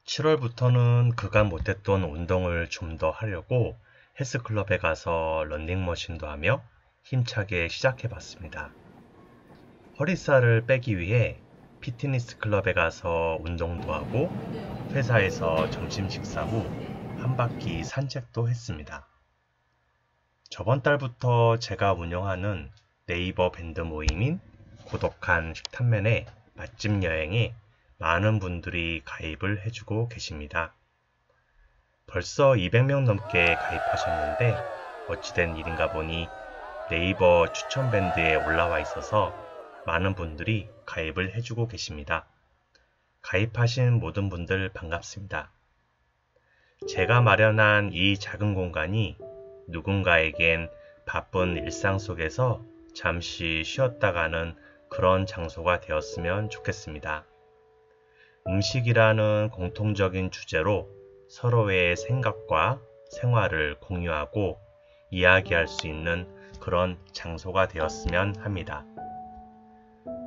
7월부터는 그간 못했던 운동을 좀 더 하려고 헬스클럽에 가서 러닝머신도 하며 힘차게 시작해봤습니다. 허리살을 빼기 위해 피트니스 클럽에 가서 운동도 하고 회사에서 점심 식사 후 한 바퀴 산책도 했습니다. 저번 달부터 제가 운영하는 네이버 밴드 모임인 고독한 식탐맨의 맛집 여행에 많은 분들이 가입을 해주고 계십니다. 벌써 200명 넘게 가입하셨는데 어찌된 일인가 보니 네이버 추천 밴드에 올라와 있어서 많은 분들이 가입을 해주고 계십니다. 가입하신 모든 분들 반갑습니다. 제가 마련한 이 작은 공간이 누군가에겐 바쁜 일상 속에서 잠시 쉬었다 가는 그런 장소가 되었으면 좋겠습니다. 음식이라는 공통적인 주제로 서로의 생각과 생활을 공유하고 이야기할 수 있는 그런 장소가 되었으면 합니다.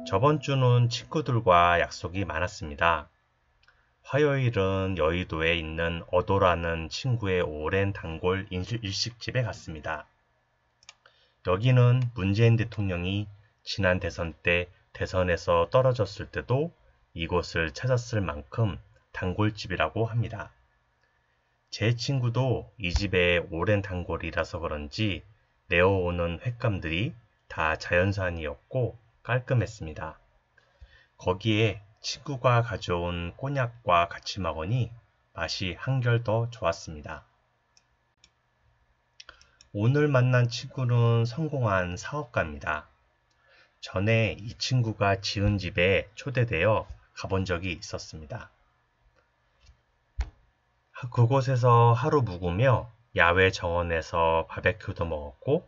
저번 주는 친구들과 약속이 많았습니다. 화요일은 여의도에 있는 어도라는 친구의 오랜 단골 일식집에 갔습니다. 여기는 문재인 대통령이 지난 대선 때 대선에서 떨어졌을 때도 이곳을 찾았을 만큼 단골집이라고 합니다. 제 친구도 이 집의 오랜 단골이라서 그런지 내어오는 횟감들이 다 자연산이었고 깔끔했습니다. 거기에 친구가 가져온 꼬냑과 같이 먹으니 맛이 한결 더 좋았습니다. 오늘 만난 친구는 성공한 사업가입니다. 전에 이 친구가 지은 집에 초대되어 가본 적이 있었습니다. 그곳에서 하루 묵으며 야외 정원에서 바베큐도 먹었고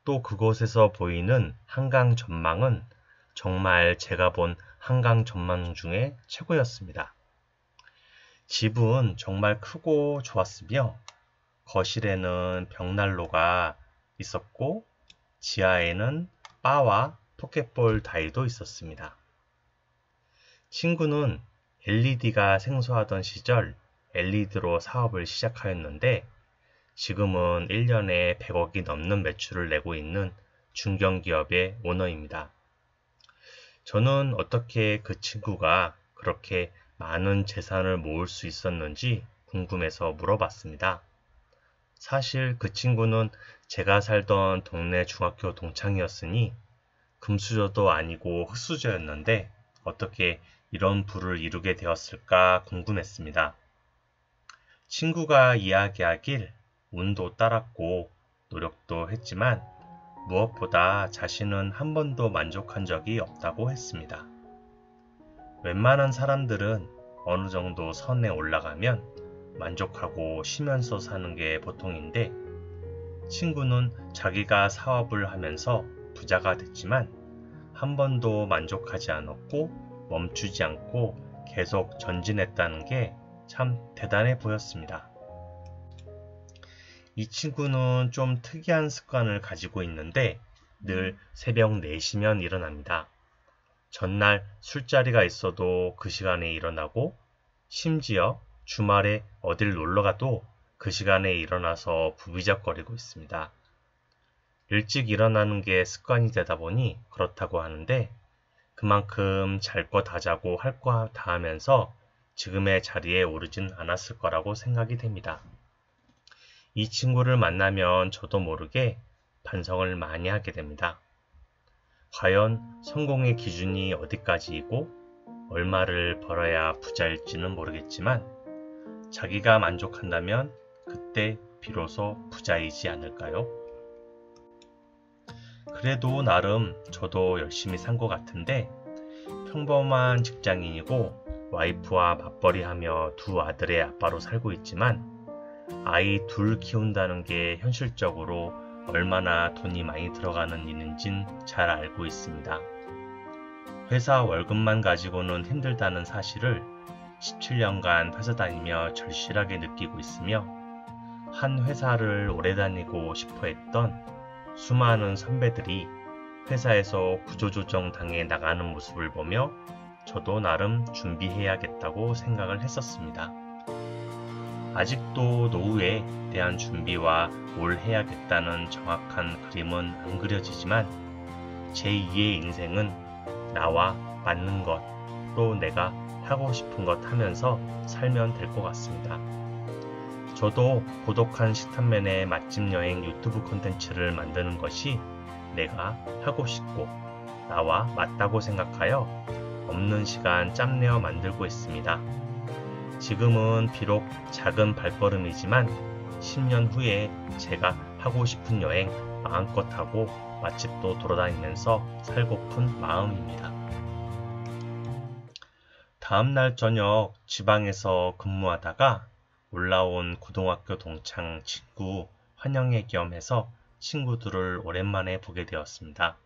또 그곳에서 보이는 한강 전망은 정말 제가 본 한강 전망 중에 최고였습니다. 집은 정말 크고 좋았으며 거실에는 벽난로가 있었고 지하에는 바와 포켓볼 다이도 있었습니다. 친구는 LED가 생소하던 시절 LED로 사업을 시작하였는데 지금은 1년에 100억이 넘는 매출을 내고 있는 중견기업의 오너입니다. 저는 어떻게 그 친구가 그렇게 많은 재산을 모을 수 있었는지 궁금해서 물어봤습니다. 사실 그 친구는 제가 살던 동네 중학교 동창이었으니 금수저도 아니고 흙수저였는데 어떻게 이런 부를 이루게 되었을까 궁금했습니다. 친구가 이야기하길 운도 따랐고 노력도 했지만 무엇보다 자신은 한 번도 만족한 적이 없다고 했습니다. 웬만한 사람들은 어느 정도 선에 올라가면 만족하고 쉬면서 사는 게 보통인데 친구는 자기가 사업을 하면서 부자가 됐지만 한 번도 만족하지 않았고 멈추지 않고 계속 전진했다는 게 참 대단해 보였습니다. 이 친구는 좀 특이한 습관을 가지고 있는데 늘 새벽 4시면 일어납니다. 전날 술자리가 있어도 그 시간에 일어나고 심지어 주말에 어딜 놀러가도 그 시간에 일어나서 부비적거리고 있습니다. 일찍 일어나는 게 습관이 되다 보니 그렇다고 하는데 그만큼 잘 거 다 자고 할 거 다 하면서 지금의 자리에 오르진 않았을 거라고 생각이 됩니다. 이 친구를 만나면 저도 모르게 반성을 많이 하게 됩니다. 과연 성공의 기준이 어디까지이고 얼마를 벌어야 부자일지는 모르겠지만 자기가 만족한다면 그때 비로소 부자이지 않을까요? 그래도 나름 저도 열심히 산 것 같은데 평범한 직장인이고 와이프와 맞벌이하며 2 아들의 아빠로 살고 있지만 아이 2 키운다는 게 현실적으로 얼마나 돈이 많이 들어가는 일인진 잘 알고 있습니다. 회사 월급만 가지고는 힘들다는 사실을 17년간 회사 다니며 절실하게 느끼고 있으며 한 회사를 오래 다니고 싶어 했던 수많은 선배들이 회사에서 구조조정 당해 나가는 모습을 보며 저도 나름 준비해야겠다고 생각을 했었습니다. 아직도 노후에 대한 준비와 뭘 해야겠다는 정확한 그림은 안 그려지지만 제2의 인생은 나와 맞는 것, 또 내가 하고 싶은 것 하면서 살면 될 것 같습니다. 저도 고독한 식탐맨의 맛집 여행 유튜브 콘텐츠를 만드는 것이 내가 하고 싶고 나와 맞다고 생각하여 없는 시간 짬내어 만들고 있습니다. 지금은 비록 작은 발걸음이지만 10년 후에 제가 하고 싶은 여행 마음껏 하고 맛집도 돌아다니면서 살고픈 마음입니다. 다음날 저녁 지방에서 근무하다가 올라온 고등학교 동창 친구 환영회 겸해서 친구들을 오랜만에 보게 되었습니다.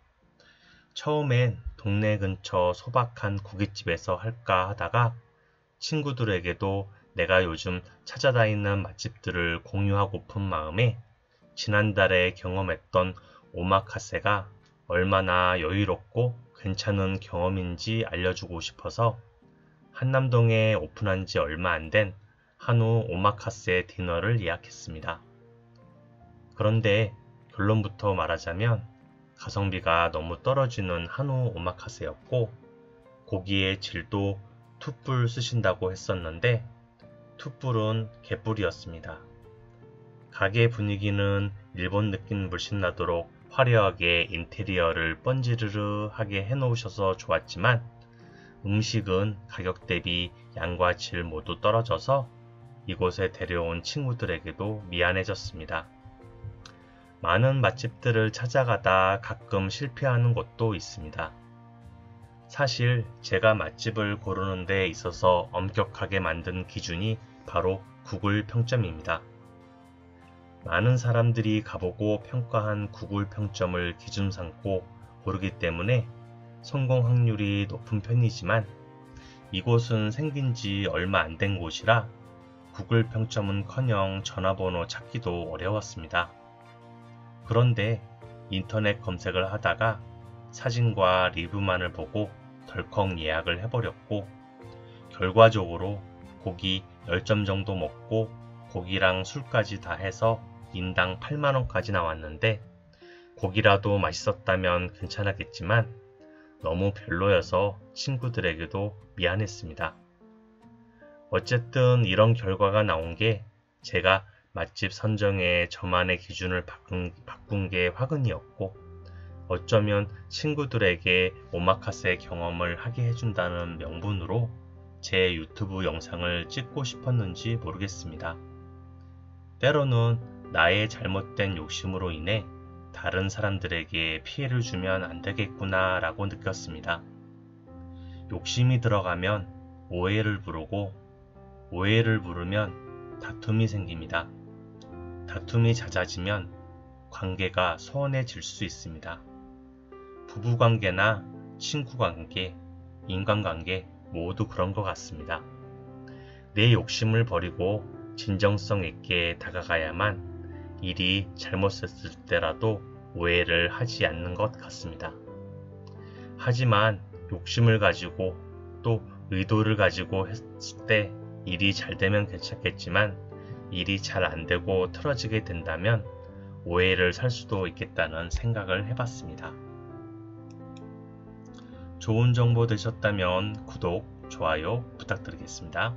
처음엔 동네 근처 소박한 고깃집에서 할까 하다가 친구들에게도 내가 요즘 찾아다니는 맛집들을 공유하고픈 마음에 지난달에 경험했던 오마카세가 얼마나 여유롭고 괜찮은 경험인지 알려주고 싶어서 한남동에 오픈한 지 얼마 안 된 한우 오마카세 디너를 예약했습니다. 그런데 결론부터 말하자면 가성비가 너무 떨어지는 한우 오마카세였고 고기의 질도 툭불 쓰신다고 했었는데 툭불은 개뿔이었습니다. 가게 분위기는 일본 느낌 물씬 나도록 화려하게 인테리어를 번지르르하게 해놓으셔서 좋았지만 음식은 가격 대비 양과 질 모두 떨어져서 이곳에 데려온 친구들에게도 미안해졌습니다. 많은 맛집들을 찾아가다 가끔 실패하는 곳도 있습니다. 사실 제가 맛집을 고르는 데 있어서 엄격하게 만든 기준이 바로 구글 평점입니다. 많은 사람들이 가보고 평가한 구글 평점을 기준 삼고 고르기 때문에 성공 확률이 높은 편이지만 이곳은 생긴 지 얼마 안 된 곳이라 구글 평점은커녕 전화번호 찾기도 어려웠습니다. 그런데 인터넷 검색을 하다가 사진과 리뷰만을 보고 덜컥 예약을 해버렸고 결과적으로 고기 10점 정도 먹고 고기랑 술까지 다 해서 인당 8만원까지 나왔는데 고기라도 맛있었다면 괜찮았겠지만 너무 별로여서 친구들에게도 미안했습니다. 어쨌든 이런 결과가 나온 게 제가 맛집 선정에 저만의 기준을 바꾼 게 화근이었고 어쩌면 친구들에게 오마카세 경험을 하게 해준다는 명분으로 제 유튜브 영상을 찍고 싶었는지 모르겠습니다. 때로는 나의 잘못된 욕심으로 인해 다른 사람들에게 피해를 주면 안 되겠구나 라고 느꼈습니다. 욕심이 들어가면 오해를 부르고 오해를 부르면 다툼이 생깁니다. 다툼이 잦아지면 관계가 소원해질 수 있습니다. 부부관계나 친구관계, 인간관계 모두 그런 것 같습니다. 내 욕심을 버리고 진정성 있게 다가가야만 일이 잘못됐을 때라도 오해를 하지 않는 것 같습니다. 하지만 욕심을 가지고 또 의도를 가지고 했을 때 일이 잘 되면 괜찮겠지만 일이 잘 안 되고 틀어지게 된다면 오해를 살 수도 있겠다는 생각을 해봤습니다. 좋은 정보 되셨다면 구독, 좋아요 부탁드리겠습니다.